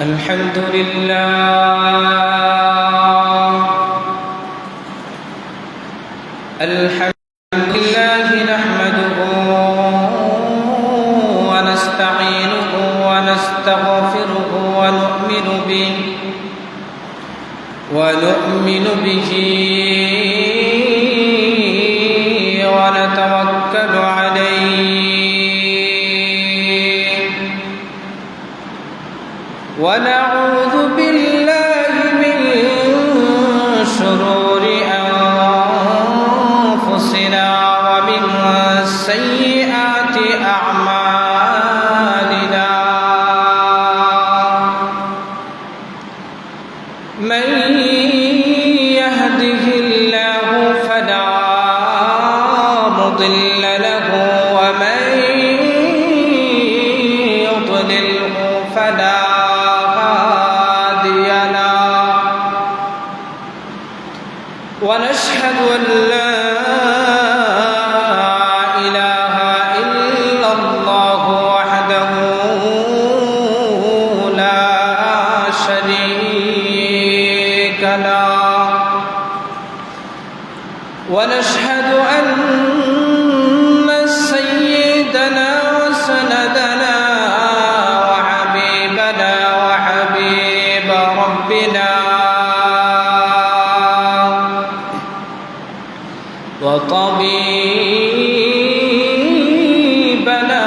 الحمد لله نحمده ونستعينه ونستغفره ونؤمن به ونتوكل عليه ونعوذ بالله من شرور أنفسنا ومن سيئات أعمالنا من يهده الله فلا مضل له ومن يضلله فلا هادي له ونشهد أن لا إله إلا الله وحده لا شريك له ونشهد أن سيدنا وسندنا وحبيبنا وحبيب ربنا وطبيبنا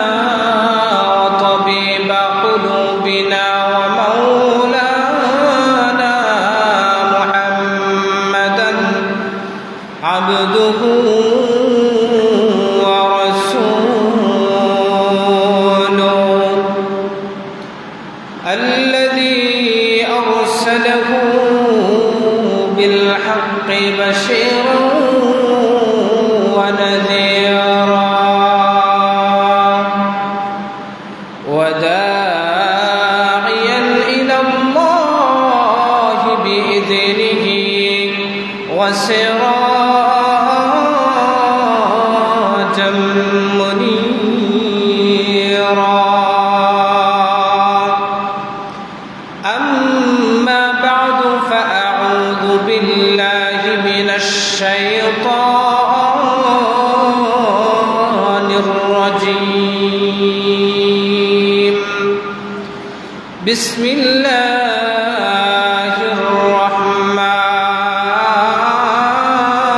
وطبيب قلوبنا ومولانا محمدا عبده ورسوله الذي أرسله بالحق بشيرا ونذيرا وداعيا إلى الله بإذنه وسراجا منيرا أما بعد فأعوذ بالله من الشيطان الرجيم بسم الله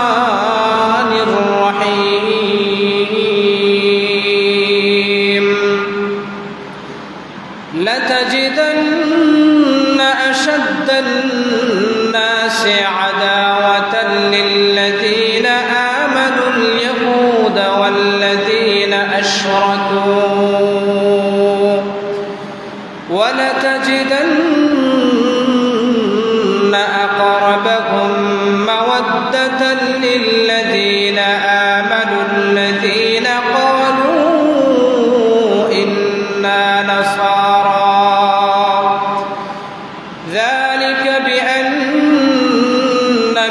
الرحمن الرحيم لتجدن أشد الناس عداوة للذين آمنوا اليهود والذين أشركوا ولتجدن أقربهم مودة للذين آمنوا الذين قالوا إنا نصارى ذلك بأن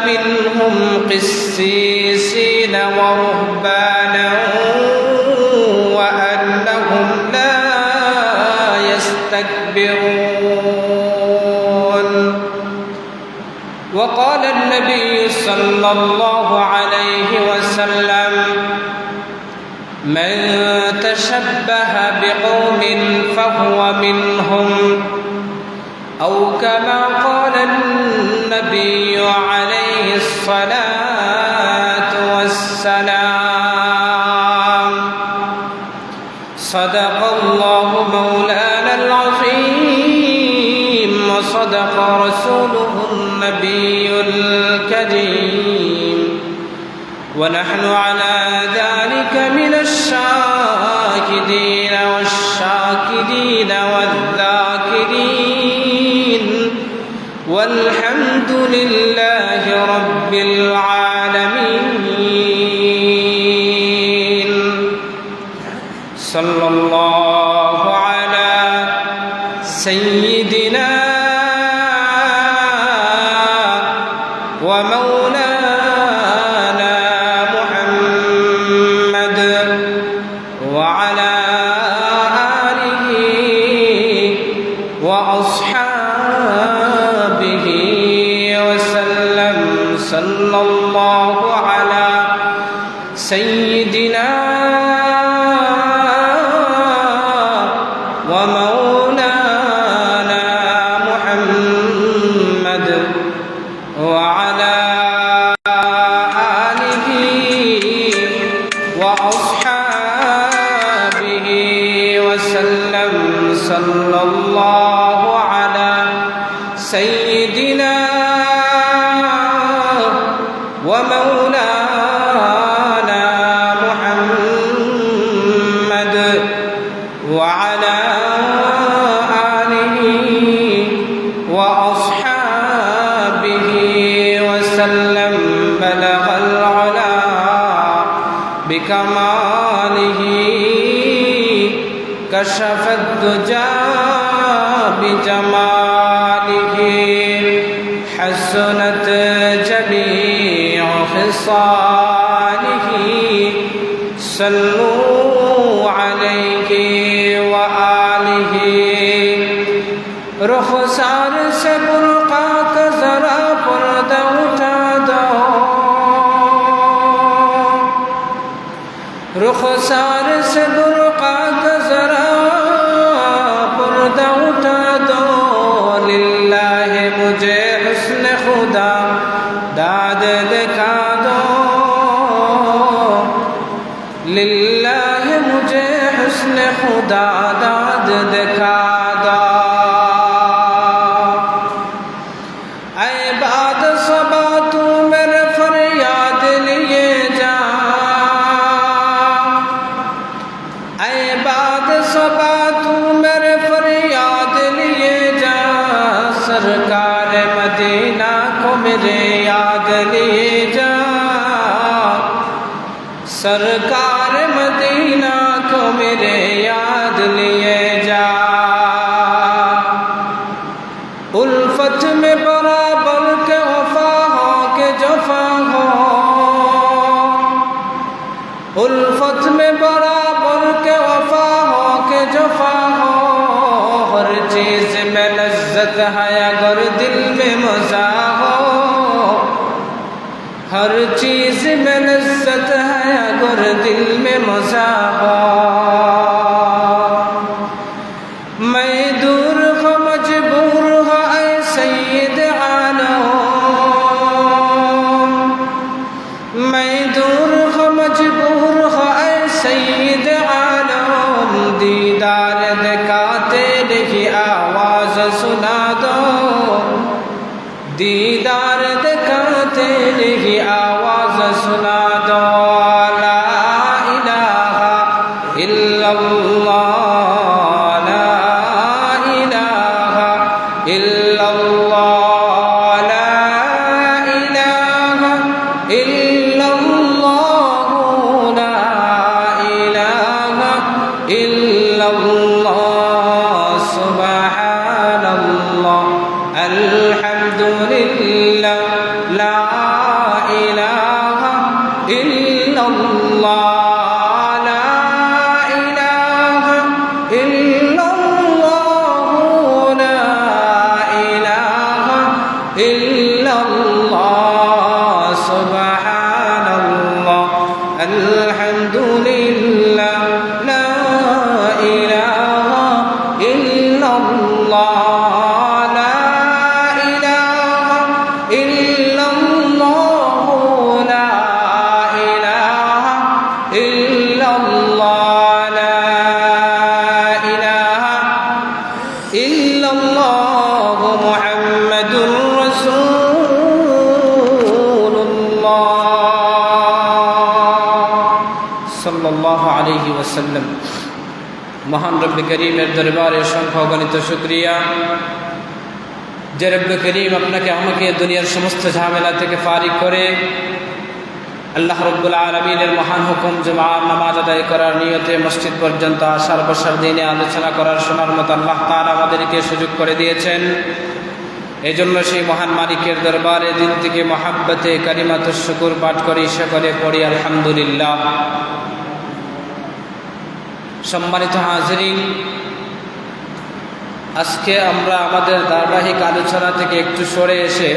منهم قسيسين ورهبانا وأنهم لا يستكبرون وقال النبي صلى الله عليه وسلم من تشبه بقوم فهو منهم أو كما قال النبي عليه الصلاة والسلام صدق الله مولانا العظيم وصدق رسوله النبي الكريم ونحن على ذلك من الشاهدين والشاكرين والذاكرين والحمد لله رب العالمين صلى الله على سيدنا ومولانا محمد وعلى آله وأصحابه ومولانا محمد وعلى آله وأصحابه وسلم صلى الله على سيدنا ومولانا محمد وعلى آله وأصحابه وسلم بلغ العلا بكماله كشف الدجى بجماله حسنت جميع خصاله صلوا عليه وآله رخسار سے برقع کا ذرا پردہ اٹھا دو رخسار سے برقع کا ذرا پردہ اٹھا دو للہ مجھے حسن خدا داد دکھا دو للہ مجھے حسن خدا داد دکھا دو اے باد صبا تو میرے فریاد لیے جا اے باد صبا تو میرے فریاد لیے جا سرکار مدینہ کو میرے یاد لیے جا سرکار مدینہ کو میرے یاد لیے جا الفت میں برابر کے وفا ہو کے جفا ہو الفت میں برابر کے وفا ہو کے جفا ہو ہر چیز میں لذت ہے اگر دل میں مزہ ہو ہر چیز میں لذت ہے اگر دل میں مزہ ہو میں دور ہو مجبور ہو اے سید عالم میں دور ہو مجبور ہو اے سید عالم دیدار دکھاتے نہیں آواز سنا دو دیدار دکھاتے نہیں آواز سنا دو لا الہ الا اللہ لا الہ الا اللہ لا الہ الا اللہ لا الہ الا اللہ سبحان اللہ الحمد للہ لا الہ الا اللہ لا الہ الا اللہ لا الہ الا اللہ سبحان اللہ الحمد للہ لا الہ الا اللہ لا الہ الا اللہ لا الہ الا اللہ لا الہ الا اللہ محمد رسول اللہ صلی اللہ علیہ وسلم মহান রব্বে করিমের দরবারে অসংখ্য অগণিত শুকরিয়া যে রব্বে করিম আপনাকে আমাকে দুনিয়ার সমস্ত ঝামেলা থেকে ফারিগ করে আল্লাহ রব্বুল আলামিনের মহান হুকুম জুমার নামাজ আদায় করার নিয়তে মসজিদ পর্যন্ত আসার বসার দিনে আলোচনা করার শোনার মতো আল্লাহ তাআলা আমাদেরকে সুযোগ করে দিয়েছেন এই জন্য সেই মহান মালিকের দরবারে দিল থেকে মহাব্বতে কালিমাতুশ শুকর পাঠ করি সকলে পড়ি আলহামদুলিল্লাহ সম্মানিত হাজিরিন আজকে আমরা আমাদের ধারাবাহিক আলোচনা থেকে একটু সরে এসে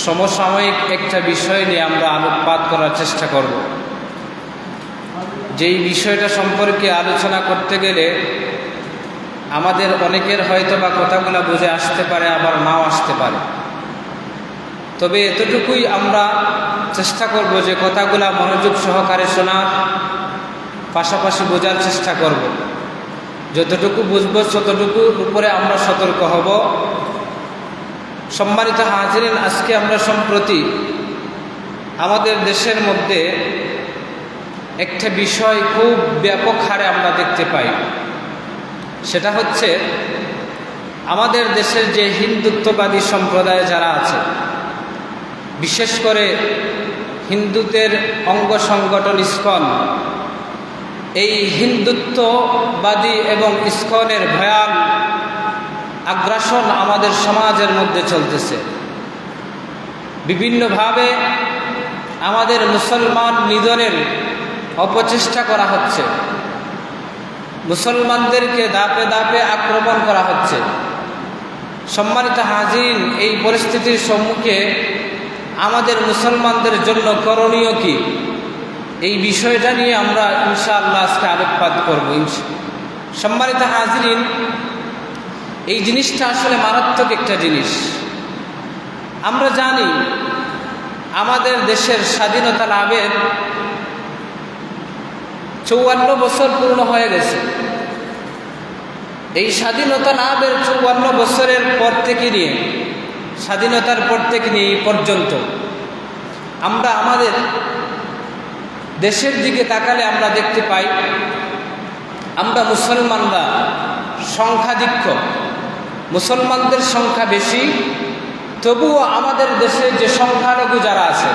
সমসাময়িক একটা বিষয় নিয়ে আমরা আলোকপাত করার চেষ্টা করব যেই বিষয়টা সম্পর্কে আলোচনা করতে গেলে আমাদের অনেকের হয়তো বা কথাগুলো বুঝে আসতে পারে, আবার নাও আসতে পারে। তবে এতটুকুই আমরা চেষ্টা করব যে কথাগুলো মনোযোগ সহকারে শোনার পাশাপাশি বোঝার চেষ্টা করব। যতটুকু বুঝব ততটুকুর উপরে আমরা সতর্ক হব। সম্মানিত হাজিরিন, আজকে আমরা সম্প্রতি আমাদের দেশের মধ্যে একটা বিষয় খুব ব্যাপক হারে আমরা দেখতে পাই। সেটা হচ্ছে আমাদের দেশের যে হিন্দুত্ববাদী সম্প্রদায় যারা আছে, বিশেষ করে হিন্দুদের অঙ্গ সংগঠন ইসকন, এই হিন্দুত্ববাদী এবং ইসকনের ভয়াল আগ্রাসন আমাদের সমাজের মধ্যে চলতেছে। বিভিন্নভাবে আমাদের মুসলমান নিধনের অপচেষ্টা করা হচ্ছে, মুসলমানদেরকে দাপে দাপে আক্রমণ করা হচ্ছে। সম্মানিত হাজির, এই পরিস্থিতির সম্মুখে আমাদের মুসলমানদের জন্য করণীয় কি, এই বিষয়টা নিয়ে আমরা ইনশাআল্লাহ আজকে আলোকপাত করব। সম্মানিত হাজিরিন, এই জিনিসটা আসলে মারাত্মক একটা জিনিস। আমরা জানি আমাদের দেশের স্বাধীনতা লাভের 54 বছর পূর্ণ হয়ে গেছে। এই স্বাধীনতা লাভের 54 বছরের পর থেকে নিয়ে, স্বাধীনতার পর থেকে নিয়ে এই পর্যন্ত আমরা আমাদের দেশের দিকে তাকালে আমরা দেখতে পাই আমরা মুসলমানরা সংখ্যাধিক্য, মুসলমানদের সংখ্যা বেশি। তবুও আমাদের দেশে যে সংখ্যালঘু যারা আছে,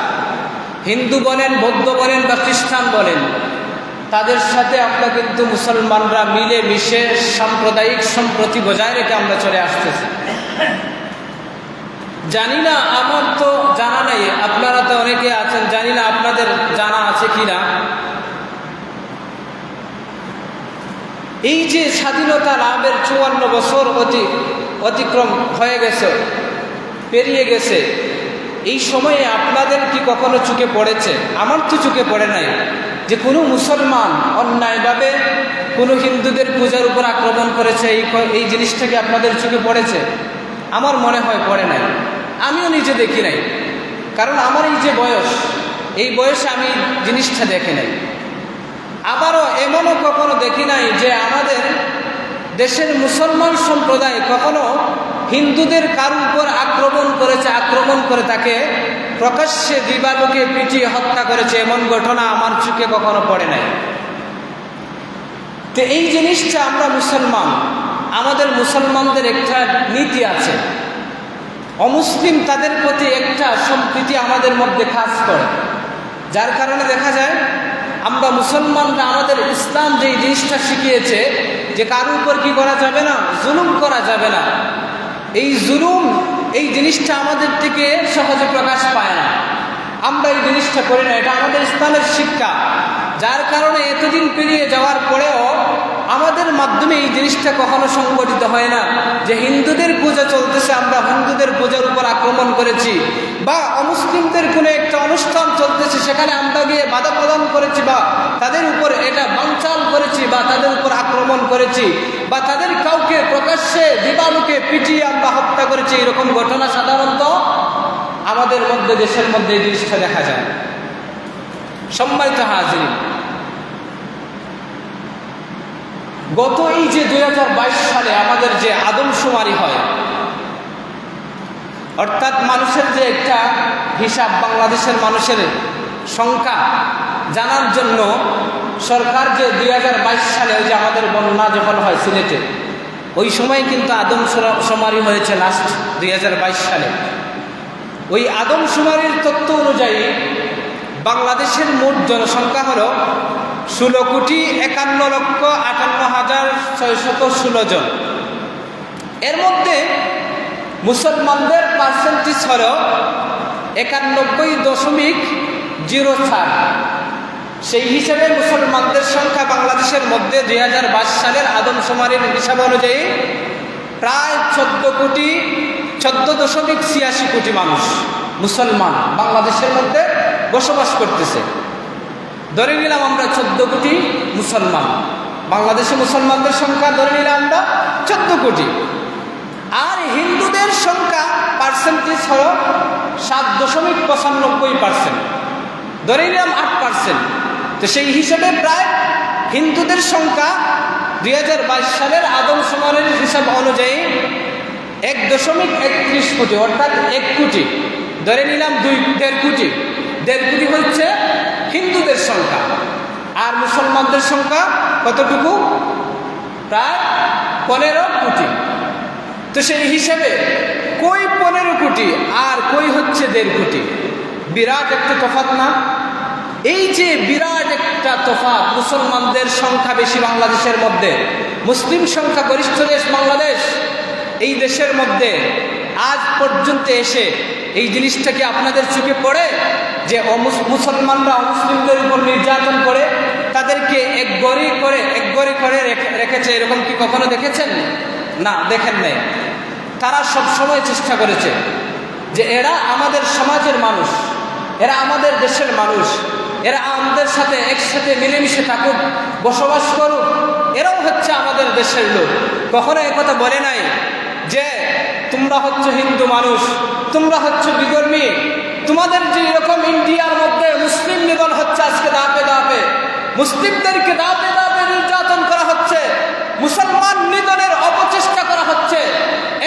হিন্দু বলেন, বৌদ্ধ বলেন বা খ্রিস্টান বলেন, তাদের সাথে আমরা কিন্তু মুসলমানরা মিলে মিশে সাম্প্রদায়িক সম্প্রীতি বজায় রেখে আমরা চলে আসতেছি। জানি না, আমার তো জানা নেই, আপনারা তো অনেকে আছেন, জানি না আপনাদের জানা আছে কিনা। এই যে স্বাধীনতা লাভের 54 বছর অতিক্রম হয়ে গেছে, পেরিয়ে গেছে, এই সময়ে আপনাদের কি কখনো চোখে পড়েছে? আমার তো চোখে পড়ে নাই যে কোনো মুসলমান অন্যায়ভাবে কোনো হিন্দুদের পূজার উপর আক্রমণ করেছে। এই জিনিসটাকে আপনাদের চোখে পড়েছে? আমার মনে হয় পড়ে নাই। আমিও নিজে দেখি নাই, কারণ আমার এই যে বয়স, এই বয়সে আমি জিনিসটা দেখি নাই। আবারও এমনও কখনো দেখি নাই যে আমাদের দেশের মুসলমান সম্প্রদায় কখনো হিন্দুদের কারোর উপর আক্রমণ করেছে, আক্রমণ করে তাকে প্রকাশ্যে দিবালোকে পিটিয়ে হত্যা করেছে, এমন ঘটনা আমার চোখে কখনো পড়ে নাই। তো এই জিনিসটা আমরা মুসলমান, আমাদের মুসলমানদের একটা নীতি আছে, অমুসলিম তাদের প্রতি একটা সম্প্রীতি আমাদের মধ্যে কাজ করে, যার কারণে দেখা যায় আমরা মুসলমানরা আমাদের ইসলাম যে জিনিসটা শিখিয়েছে যে কারোর উপর কি করা যাবে না, জুলুম করা যাবে না। এই জুলুম, এই জিনিসটা আমাদের থেকে সহজে প্রকাশ পায় না, আমরা এই জিনিসটা করি না, এটা আমাদের ইসলামের শিক্ষা। যার কারণে এতদিন পেরিয়ে যাওয়ার পরেও আমাদের মাধ্যমে এই জিনিসটা কখনো সংগঠিত হয় না যে হিন্দুদের পূজা চলতেছে, আমরা হিন্দুদের পূজার উপর আক্রমণ করেছি, বা অমুসলিমদের কোনো একটা অনুষ্ঠান চলতেছে সেখানে আমরা গিয়ে বাধা প্রদান করেছি, বা তাদের উপর এটা বানচাল করেছি, বা তাদের উপর আক্রমণ করেছি, বা তাদের কাউকে প্রকাশ্যে দিবালোকে পিটিয়ে আমরা হত্যা করেছি। এরকম ঘটনা সাধারণত আমাদের মধ্যে, দেশের মধ্যে এই জিনিসটা দেখা যায়। সম্মানিত হাজির, গত এই যে 2022 সালে আমাদের যে আদমশুমারি হয়, অর্থাৎ মানুষের যে একটা হিসাব, বাংলাদেশের মানুষের সংখ্যা জানার জন্য সরকার যে 2022 সালে ওই যে আমাদের বন্যা যখন হয় সিলেটে, ওই সময় কিন্তু আদমশুমারি হয়েছে লাস্ট 2022 সালে। ওই আদমশুমারির তথ্য অনুযায়ী বাংলাদেশের মোট জনসংখ্যা হল 16,51,58,616 জন। এর মধ্যে মুসলমানদের পার্সেন্টেজ হল 91.04। সেই হিসাবে মুসলমানদের সংখ্যা বাংলাদেশের মধ্যে 2022 সালের আদমশুমারির হিসাব অনুযায়ী প্রায় 14.86 কোটি মানুষ মুসলমান বাংলাদেশের মধ্যে বসবাস করতেছে। ধরে নিলাম আমরা 14 কোটি মুসলমান, বাংলাদেশে মুসলমানদের সংখ্যা ধরে নিলাম আমরা কোটি, আর হিন্দুদের সংখ্যা পার্সেন্টেজ হল 7.95%, ধরে নিলাম 8%। তো সেই হিসাবে প্রায় হিন্দুদের সংখ্যা 2022 সালের আদমশুমারির হিসাব অনুযায়ী 1.31 কোটি, অর্থাৎ 1 কোটি, ধরে নিলাম 1.5 কোটি। 1.5 কোটি হচ্ছে হিন্দুদের সংখ্যা, আর মুসলমানদের সংখ্যা কতটুকু? প্রায় 15 কোটি। তো সেই হিসাবে কই 15 কোটি আর কই হচ্ছে 1.5 কোটি, বিরাট একটা তফাৎ না? এই যে বিরাট একটা তফাৎ, মুসলমানদের সংখ্যা বেশি বাংলাদেশের মধ্যে, মুসলিম সংখ্যা গরিষ্ঠ দেশ বাংলাদেশ, এই দেশের মধ্যে আজ পর্যন্ত এসে এই জিনিসটা কি আপনাদের চোখে পড়ে যে মুসলমানরা অমুসলিমদের উপর নির্যাতন করে তাদেরকে এক গড়ি করে রেখেছে? এরকম কি কখনো দেখেছেন? না, দেখেন নাই। তারা সব সময় চেষ্টা করেছে যে এরা আমাদের সমাজের মানুষ, এরা আমাদের দেশের মানুষ, এরা আমাদের সাথে একসাথে মিলেমিশে থাকুক, বসবাস করুক, এরাও হচ্ছে আমাদের দেশের লোক। কখনো একথা বলে নাই যে তোমরা হচ্ছে হিন্দু মানুষ, তোমরা হচ্ছে বিধর্মী, তোমাদের যে এরকম ইন্ডিয়ার মধ্যে মুসলিম নিধন হচ্ছে আজকে ধাপে ধাপে, মুসলিমদেরকে ধাপে ধাপে নির্যাতন করা হচ্ছে, মুসলমান নিধনের অপচেষ্টা করা হচ্ছে,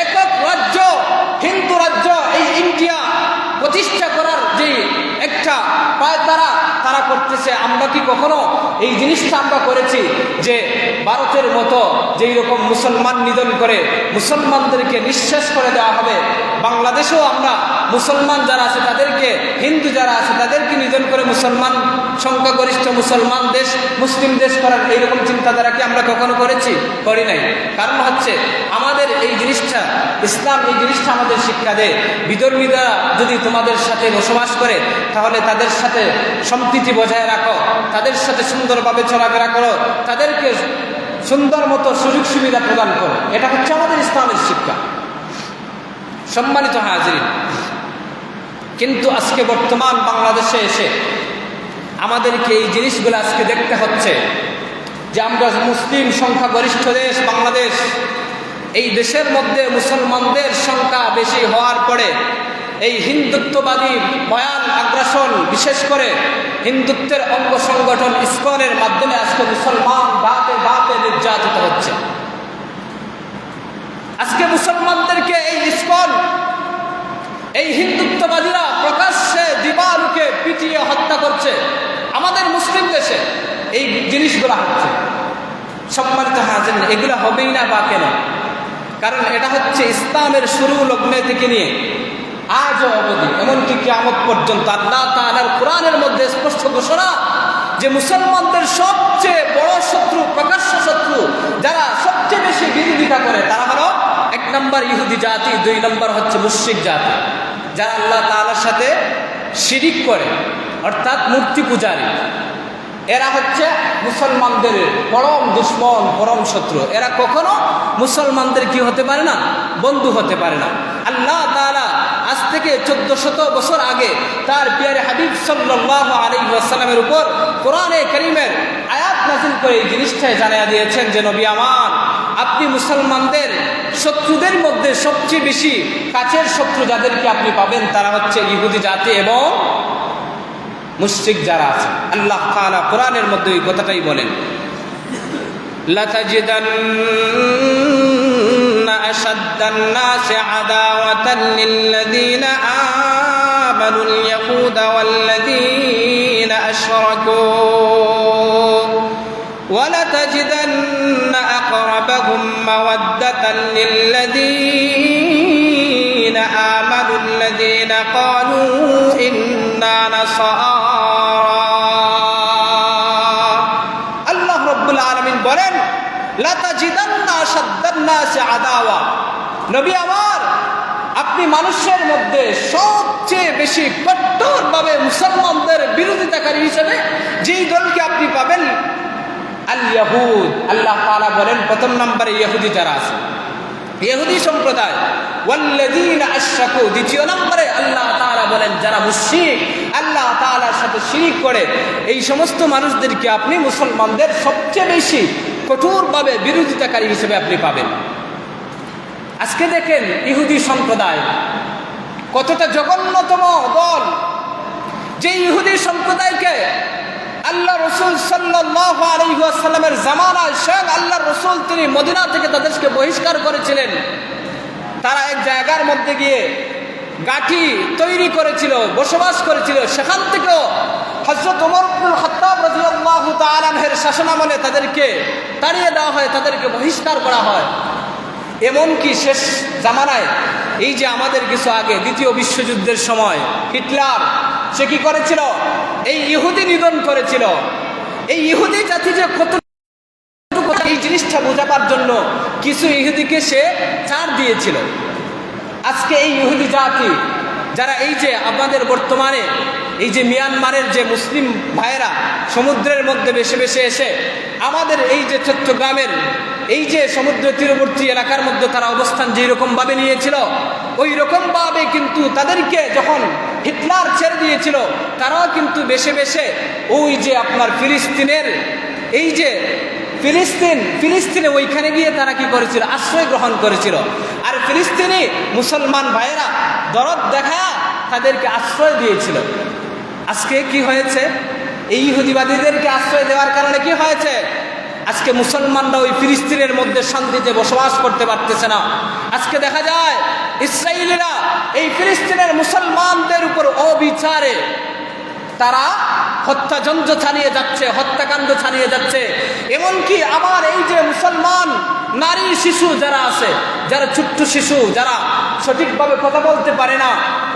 একক রাজ্য হিন্দু রাজ্য এই ইন্ডিয়া প্রতিষ্ঠা করার যে একটা পায়তারা তারা করতেছে। আমরা কি কখনো এই জিনিসটা আমরা করেছি যে ভারতের মতো যেই রকম মুসলমান নিধন করে মুসলমানদেরকে নিঃশেষ করে দেওয়া হবে, বাংলাদেশেও আমরা মুসলমান যারা আছে তাদেরকে, হিন্দু যারা আছে তাদেরকে নিধন করে মুসলমান সংখ্যাগরিষ্ঠ মুসলমান দেশ, মুসলিম দেশ করার এইরকম চিন্তাধারা কি আমরা কখনো করেছি? করি নাই। কারণ হচ্ছে আমাদের এই জিনিসটা, ইসলাম এই জিনিসটা আমাদের শিক্ষা দেয়, বিধর্মীরা যদি তোমাদের সাথে বসবাস করে তাহলে তাদের সাথে সম্প্রীতি বজায় রাখো, তাদের সাথে সুন্দরভাবে চলাফেরা করো, তাদেরকে সুন্দর মতো সুযোগ সুবিধা প্রদান করো। এটা হচ্ছে আমাদের ইসলামের শিক্ষা। সম্মানিত হাজিরিন, কিন্তু আজকে বর্তমান বাংলাদেশে এসে আমাদেরকে এই জিনিসগুলো আজকে দেখতে হচ্ছে যে আমরা মুসলিম সংখ্যাগরিষ্ঠ দেশ বাংলাদেশ, এই দেশের মধ্যে মুসলমানদের সংখ্যা বেশি হওয়ার পরে এই হিন্দুত্ববাদী ভয়াল আগ্রাসন, বিশেষ করে হিন্দুত্বের অঙ্গ সংগঠন ইসকনের মাধ্যমে আজকে মুসলমান ধাপে ধাপে নির্যাতিত হচ্ছে। আজকে মুসলমানদেরকে এই ইসকন, এই হিন্দুত্ববাদীরা প্রকাশ্যে দিবালুকে পিটিয়ে হত্যা করছে। আমাদের মুসলিম দেশে এই জিনিসগুলো হচ্ছে। সম্মানিত হাজিরিন, এগুলো হবেই না বা কেন? কারণ এটা হচ্ছে ইসলামের শুরু লগ্নে থেকে নিয়ে আজও অবধি, এমনকি কিয়ামত পর্যন্ত আল্লাহ তাআলার কোরআনের মধ্যে স্পষ্ট ঘোষণা যে মুসলমানদের সবচেয়ে বড় শত্রু, প্রকাশ্য শত্রু, যারা সবচেয়ে বেশি বিরোধিতা করে তারা হলো 1 নম্বর ইহুদি জাতি, 2 নম্বর হচ্ছে মুশরিক জাতি, যারা আল্লাহ তাআলার সাথে শিরিক করে, অর্থাৎ মূর্তি পূজারী। এরা হচ্ছে মুসলমানদের পরম দুশ্মন, পরম শত্রু। এরা কখনো মুসলমানদের কি হতে পারে না? বন্ধু হতে পারে না। আল্লাহ তাআলা আজ থেকে 1400 বছর আগে তার প্রিয় হাবিব সাল্লাল্লাহু আলাইহি ওয়াসাল্লামের উপর কোরআনে কারীমের আয়াত নাযিল করে এই জিনিসটাই জানিয়ে দিয়েছেন যে নবী আমার, আপনি মুসলমানদের শত্রুদের মধ্যে সবচেয়ে বেশি কাছের শত্রু যাদেরকে আপনি পাবেন তারা হচ্ছে ইহুদি জাতি এবং মুশরিক যারা আছে। আল্লাহ তাআলা কোরআনের মধ্যে এই কথাটাই বলেন, লাতাজিদান্না আশাদ্দান নাসি আদাওয়াতান লিল্লাযীনা আমানুল ইয়াহুদা ওয়াল্লাযীনা আশরাকু ওয়া লাতাজিদান্না আকরাবাহুম মাওয়াদ্দাতান লিল্লাযীনা আমানুল্লাযীনা ক্বালু ইন্না নাসারা। আল্লাহ রাব্বুল আলামিন বলেন, লাতাজিদান্না আশাদ্দান নাসি আদাওয়া, নবী আমার, আপনি মানুষের মধ্যে সবচেয়ে বেশি কঠোরভাবে মুসলমানদের বিরোধিতাকারী হিসেবে যেই দলকে আপনি পাবেন আল ইয়াহুদ। আল্লাহ তাআলা বলেন প্রথম নম্বরে ইহুদি যারা আছে, ইহুদি সম্প্রদায়, ওয়াল্লাযীনা আশরাকু দ্বিতীয় নম্বরে আল্লাহ তাআলা বলেন যারা মুশরিক, আল্লাহ তাআলার সাথে শিরক করে, এই সমস্ত মানুষদেরকে আপনি মুসলমানদের সবচেয়ে বেশি কঠোরভাবে বিরোধিতাকারী হিসেবে আপনি পাবেন। আজকে দেখেন ইহুদি সম্প্রদায় কতটা জঘন্যতম দল, যে ইহুদি সম্প্রদায়কে আল্লাহ রসুল সাল্লাল্লাহু আলাইহি ওয়াসাল্লামের জামানায় স্বয়ং আল্লাহ রসুল তিনি মদিনা থেকে তাদেরকে বহিষ্কার করেছিলেন। তারা এক জায়গার মধ্যে গিয়ে গাঁঠি তৈরি করেছিল, বসবাস করেছিল। সেখান থেকেও হযরত ওমর ইবনুল খাত্তাব রাদিয়াল্লাহু তাআলা আনহুর শাসনামলে তাদেরকে তাড়িয়ে দেওয়া হয়, তাদেরকে বহিষ্কার করা হয়। এমনকি শেষ জামানায় এই যে আমাদের কিছু আগে দ্বিতীয় বিশ্বযুদ্ধের সময় হিটলার সে কি করেছিল? এই ইহুদি নিধন করেছিল। এই ইহুদি জাতি যে কত, এই জিনিসটা বোঝাবার জন্য কিছু ইহুদিকে সে ছাড় দিয়েছিল। আজকে এই ইহুদি জাতি যারা এই যে আমাদের বর্তমানে এই যে মিয়ানমারের যে মুসলিম ভাইয়েরা সমুদ্রের মধ্যে বেশে বেশে এসে আমাদের এই যে চট্টগ্রামের এই যে সমুদ্র তীরবর্তী এলাকার মধ্যে তারা অবস্থান যেই রকমভাবে নিয়েছিল, ওই রকমভাবে কিন্তু তাদেরকে যখন হিটলার ছেড়ে দিয়েছিল, তারাও কিন্তু বেশে বেশে ওই যে আপনার ফিলিস্তিনের এই যে ফিলিস্তিনে ওইখানে গিয়ে তারা কি করেছিল? আশ্রয় গ্রহণ করেছিল। আর ফিলিস্তিনি মুসলমান ভাইয়েরা দরদ দেখায়া তাদেরকে আশ্রয় দিয়েছিল। আজকে কি হয়েছে? এই ইহুদিবাদীদেরকে আশ্রয় দেওয়ার কারণে কি হয়েছে? আজকে মুসলমানরা ওই ফিলিস্তিনের মধ্যে শান্তিতে বসবাস করতে পারতেছে না। আজকে দেখা যায় ইসরায়েলিরা এই ফিলিস্তিনের মুসলমানদের উপর অবিচারে তারা হত্যাযজ্ঞ চালিয়ে যাচ্ছে, হত্যাকাণ্ড চালিয়ে যাচ্ছে। এমনকি আবার এই যে মুসলমান নারী শিশু যারা আছে, যারা ছোট্ট শিশু, যারা সঠিকভাবে কথা বলতে পারে না,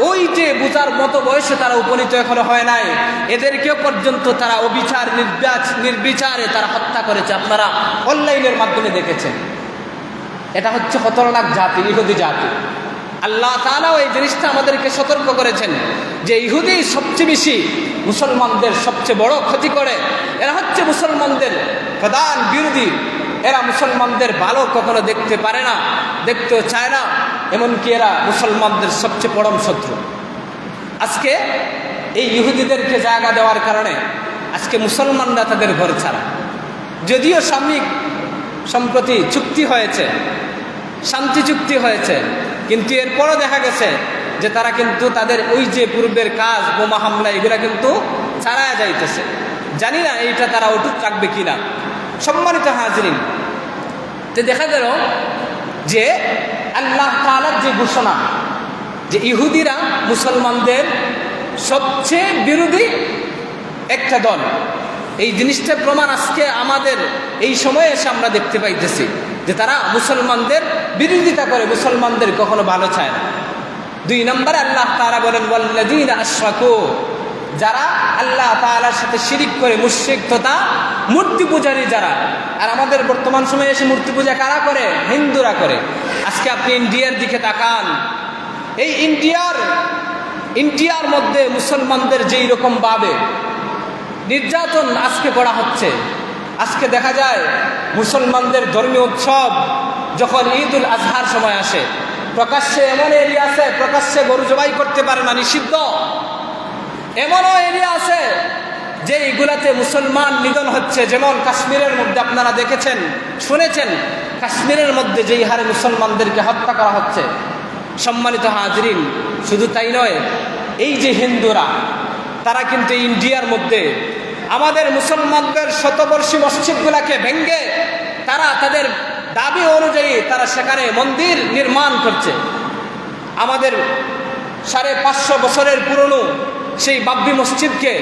ওই যে বুঝার মতো বয়সে তারা উপনীত এখনো হয় নাই, এদেরকেও পর্যন্ত তারা অবিচার নির্বিচারে তারা হত্যা করেছে। আপনারা অনলাইনের মাধ্যমে দেখেছেন। এটা হচ্ছে খতরনাক জাতি, ইহুদি জাতি। আল্লাহ তাআলাও এই জিনিসটা আমাদেরকে সতর্ক করেছেন যে ইহুদি সবচেয়ে বেশি মুসলমানদের সবচেয়ে বড় ক্ষতি করে। এরা হচ্ছে মুসলমানদের প্রধান বিরোধী। এরা মুসলমানদের ভালো কখনো দেখতে পারে না, দেখতেও চায় না। এমনকি এরা মুসলমানদের সবচেয়ে পরম শত্রু। আজকে এই ইহুদিদেরকে জায়গা দেওয়ার কারণে আজকে মুসলমানরা তাদের ঘর ছাড়া। যদিও সাময়িক সম্প্রতি চুক্তি হয়েছে, শান্তি চুক্তি হয়েছে, কিন্তু এরপরও দেখা গেছে যে তারা কিন্তু তাদের ওই যে পূর্বের কাজ, বোমা হামলা, এগুলা কিন্তু ছাড়ায়া যাইতেছে। জানি না এইটা তারা অটুট রাখবে কিনা। সম্মানিত হাজরিন, তো দেখা গেল যে আল্লাহ তাআলার যে ঘোষণা যে ইহুদিরা মুসলমানদের সবচেয়ে বিরোধী একটা দল, এই জিনিসটার প্রমাণ আজকে আমাদের এই সময়ে এসে আমরা দেখতে পাইতেছি যে তারা মুসলমানদের বিরোধিতা করে, মুসলমানদের কখনো ভালো চায় না। 2 নম্বরে আল্লাহ তাআলা বলেন ওয়াল্লাযীনা আশরাকু, যারা আল্লাহ তাআলার সাথে শিরিক করে, মুশরিক তথা মূর্তি পূজারী যারা। আর আমাদের বর্তমান সময়ে এসে মূর্তি পূজা কারা করে? হিন্দুরা করে। আজকে আপনি ইন্ডিয়ার দিকে তাকান, এই ইন্ডিয়ার মধ্যে মুসলমানদের যেই রকম ভাবে নির্যাতন আজকে করা হচ্ছে। আজকে দেখা যায় মুসলমানদের ধর্মীয় উৎসব যখন ঈদুল আজহার সময় আসে, প্রকাশ্যে এমন এরিয়া আছে প্রকাশ্যে গরু জবাই করতে পারে না, নিষিদ্ধ। এমনও এরিয়া আছে যে এইগুলাতে মুসলমান নিধন হচ্ছে। যেমন কাশ্মীরের মধ্যে আপনারা দেখেছেন, শুনেছেন, কাশ্মীরের মধ্যে যেই হারে মুসলমানদেরকে হত্যা করা হচ্ছে। সম্মানিত হাজরিন, শুধু তাই নয়, এই যে হিন্দুরা তারা কিন্তু ইন্ডিয়ার মধ্যে আমাদের মুসলমানদের শতবর্ষী মসজিদগুলোকে ভেঙ্গে তারা তাদের দাবি অনুযায়ী তারা সেখানে মন্দির নির্মাণ করছে। আমাদের 550 বছরের পুরনো সেই বাবরি মসজিদকে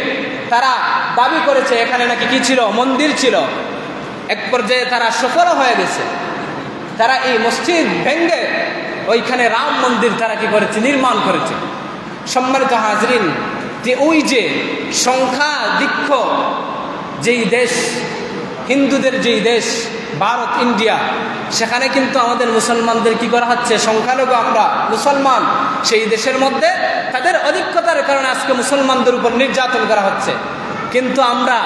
তারা দাবি করেছে এখানে নাকি কি ছিল? মন্দির ছিল। এক পর্যায়ে তারা সফলও হয়ে গেছে। তারা এই মসজিদ ভেঙ্গে ওইখানে রাম মন্দির তারা কি করেছে? নির্মাণ করেছে। সম্মানিত হাজরিন, যে ওই যে সংখ্যাধিক্য যেই দেশ, হিন্দুদের যেই দেশ ভারত, ইন্ডিয়া, সেখানে কিন্তু আমাদের মুসলমানদের কি করা হচ্ছে? সংখ্যালঘু আমরা মুসলমান, সেই দেশের মধ্যে তাদের অধিক্যতার কারণে আজকে মুসলমানদের উপর নির্যাতন করা হচ্ছে। কিন্তু আমরা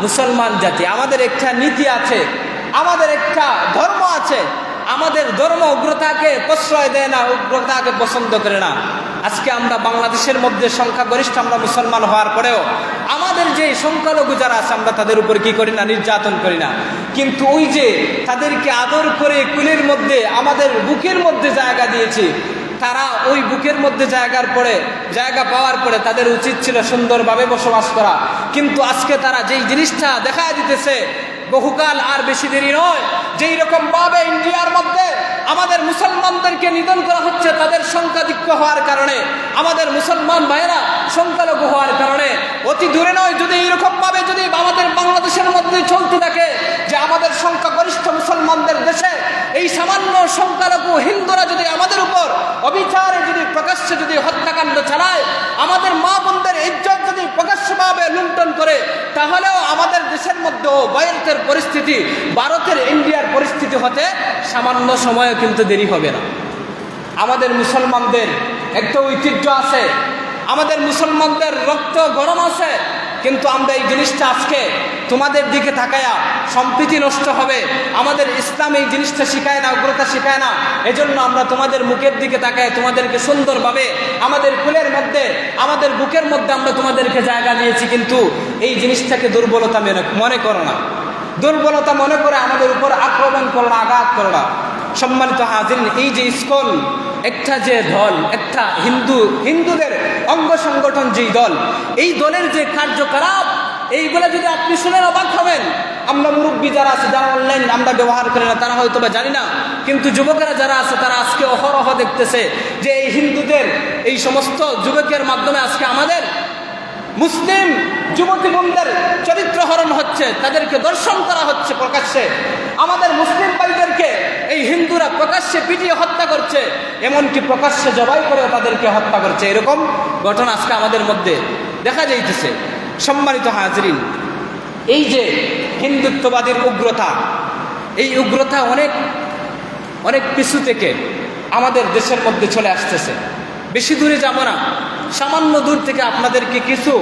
মুসলমান জাতি, আমাদের একটা নীতি আছে, আমাদের একটা ধর্ম আছে। আমাদের ধর্ম উগ্রতাকে প্রশ্রয় দেয় না, উগ্রতাকে পছন্দ করে না। আজকে আমরা বাংলাদেশের মধ্যে সংখ্যাগরিষ্ঠ আমরা মুসলমান হওয়ার পরেও আমাদের যে সংখ্যালঘু যারা আছে আমরা তাদের উপর কি করি না, নির্যাতন করি না, কিন্তু ওই যে তাদেরকে আদর করে কুলের মধ্যে আমাদের বুকের মধ্যে জায়গা দিয়েছি, তারা ওই বুকের মধ্যে জায়গা পাওয়ার পরে তাদের উচিত ছিল সুন্দরভাবে বসবাস করা। কিন্তু আজকে তারা যেই জিনিসটা দেখা দিতেছে, বহুকাল আর বেশি দেরি নয়, যেই রকম ভাবে ইন্ডিয়ার মধ্যে আমাদের মুসলমানদেরকে নিধন করা হচ্ছে তাদের সংখ্যাধিক্য হওয়ার কারণে, আমাদের মুসলমান ভাইয়েরা সংখ্যালঘু হওয়ার কারণে, অতি দূরে নয় যদি এইরকম ভাবে যদি আমাদের বাংলাদেশের মধ্যে চলতে থাকে যে আমাদের সংখ্যাগরিষ্ঠ মুসলমানদের দেশে এই সামান্য সংখ্যালঘু হিন্দুরা যদি আমাদের উপর অবিচারে যদি প্রকাশ্যে যদি হত্যাকাণ্ড চালায়, আমাদের মা বোনদের ইজ্জত যদি প্রকাশ্যভাবে লুণ্ঠন করে, তাহলেও আমাদের দেশের মধ্যেও ভারতের পরিস্থিতি, ভারতের ইন্ডিয়ার পরিস্থিতি হতে সামান্য সময়ও কিন্তু দেরি হবে না। আমাদের মুসলমানদের একটা ঐতিহ্য আছে, আমাদের মুসলমানদের রক্ত গরম আছে, কিন্তু আমরা এই জিনিসটা আজকে তোমাদের দিকে তাকায়া সম্প্রীতি নষ্ট হবে, আমাদের ইসলাম এই জিনিসটা শিখায় না, উগ্রতা শিখায় না, এজন্য আমরা তোমাদের মুখের দিকে তাকায় তোমাদেরকে সুন্দরভাবে আমাদের কুলের মধ্যে আমাদের বুকের মধ্যে আমরা তোমাদেরকে জায়গা দিয়েছি, কিন্তু এই জিনিসটাকে দুর্বলতা মনে করো না, দুর্বলতা মনে করে আমাদের উপর আক্রমণ করো না, আঘাত করো না। সম্মানিত হাজিরিন, এই যে ইসকন একটা যে দল, একটা হিন্দুদের অঙ্গ সংগঠন যেই দল, এই দলের যে কার্যকলাপ এইগুলো যদি আপনি শুনেন অবাক হবেন। আমরা মুরব্বী যারা আছে, যারা অনলাইন আমরা ব্যবহার করি না, তারা হয়তো বা জানি না, কিন্তু যুবকেরা যারা আছে তারা আজকে অহরহ দেখতেছে যে এই হিন্দুদের এই সমস্ত যুবকের মাধ্যমে আজকে আমাদের মুসলিম যুবতী বোনদের চরিত্র হরণ হচ্ছে, তাদেরকে দর্শন করা হচ্ছে প্রকাশ্যে, আমাদের মুসলিম ভাইদেরকে এই হিন্দুরা প্রকাশ্যে পিটিয়ে হত্যা করছে, এমনকি প্রকাশ্যে জবাই করে তাদেরকে হত্যা করছে। এরকম ঘটনা আজকে আমাদের মধ্যে দেখা যাইতেছে। সম্মানিত হাজরিন, এই যে হিন্দুত্ববাদীর উগ্রতা, এই উগ্রতা অনেক অনেক পিছু থেকে আমাদের দেশের মধ্যে চলে আসতেছে। বেশি দূরে যাব না, সামান্য দূর থেকে আপনাদেরকে কিছু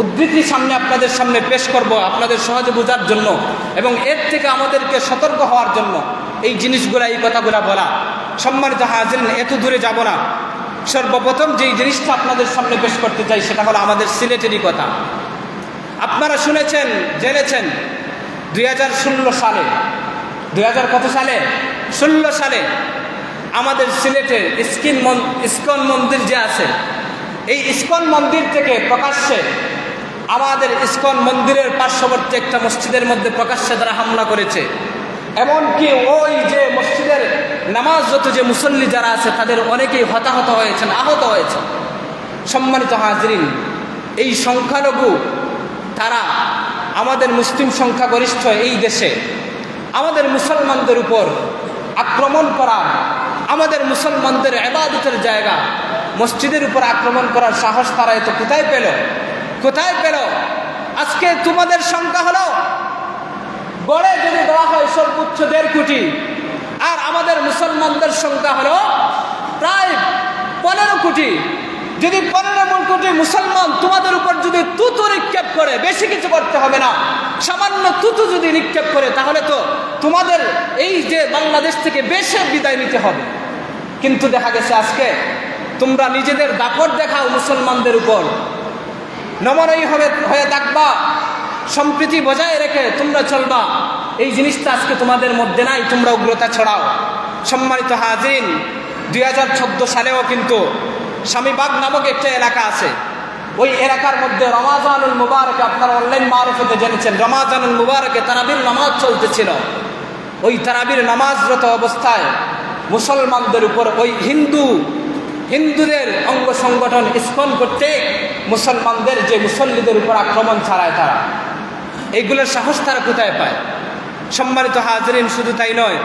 উদ্ধৃতি আপনাদের সামনে পেশ করব, আপনাদের সহজে বোঝার জন্য এবং এর থেকে আমাদেরকে সতর্ক হওয়ার জন্য এই জিনিসগুলা, এই কথাগুলা বলা। সম্মানিত হাজিরিন, এত দূরে যাব না। সর্বপ্রথম যেই জিনিসটা আপনাদের সামনে পেশ করতে চাই সেটা হলো আমাদের সিলেটেরই কথা। আপনারা শুনেছেন, জেনেছেন 2016 সালে, 2000 কত সালে, 16 সালে আমাদের সিলেটে ইসকন মন্দির যে আছে, এই ইসকন মন্দির থেকে প্রকাশ্যে আমাদের ইসকন মন্দিরের পার্শ্ববর্তী একটা মসজিদের মধ্যে প্রকাশ্যে তারা হামলা করেছে। এমনকি ওই যে মসজিদের নামাজরত যে মুসল্লি যারা আছে তাদের অনেকেই হতাহত হয়েছেন, আহত হয়েছে। সম্মানিত হাজরিন, এই সংখ্যালঘু তারা আমাদের মুসলিম সংখ্যাগরিষ্ঠ এই দেশে আমাদের মুসলমানদের উপর আক্রমণ করা, আমাদের মুসলমানদের ইবাদতের জায়গা মসজিদের উপর আক্রমণ করার সাহস তারা এত কোথায় পেল? কোথায় পেল? আজকে তোমাদের সংখ্যা হলো গড়ে যদি দেওয়া হয় সর্বোচ্চ 1.5 কোটি, আর আমাদের মুসলমানদের সংখ্যা হলো প্রায় 15 কোটি। যদি 15 কোটি মুসলমান তোমাদের উপর যদি তুতু নিক্ষেপ করে, বেশি কিছু করতে হবে না, সামান্য তুতু যদি নিক্ষেপ করে, তাহলে তো তোমাদের এই যে বাংলাদেশ থেকে বেশি বিদায় নিতে হবে। কিন্তু দেখা গেছে আজকে তোমরা নিজেদের দাপট দেখাও মুসলমানদের উপর, নমনীয় হয়ে থাকবা, সম্প্রীতি বজায় রেখে তোমরা চলবা, এই জিনিসটা আজকে তোমাদের মধ্যে নাই, তোমরা উগ্রতা ছড়াও। সম্মানিত হাজিরিন, 2014 সালেও কিন্তু স্বামীবাগ নামক একটা এলাকা আছে, ওই এলাকার মধ্যে রমাজানুল মুবারকে, আপনারা অনলাইন মারফতে জেনেছেন, রমাজানুল মুবারকে তারাবির নামাজ চলতেছিল। ওই তারাবির নামাজরত অবস্থায় মুসলমানদের উপর ওই হিন্দুদের অঙ্গ সংগঠন ইসকন করতে মুসলমানদের যে মুসল্লিদের উপর আক্রমণ ছাড়ায় তারা, এইগুলোর সাহস তারা কোথায় পায়? সম্মানিত হাজরিন, শুধু তাই নয়,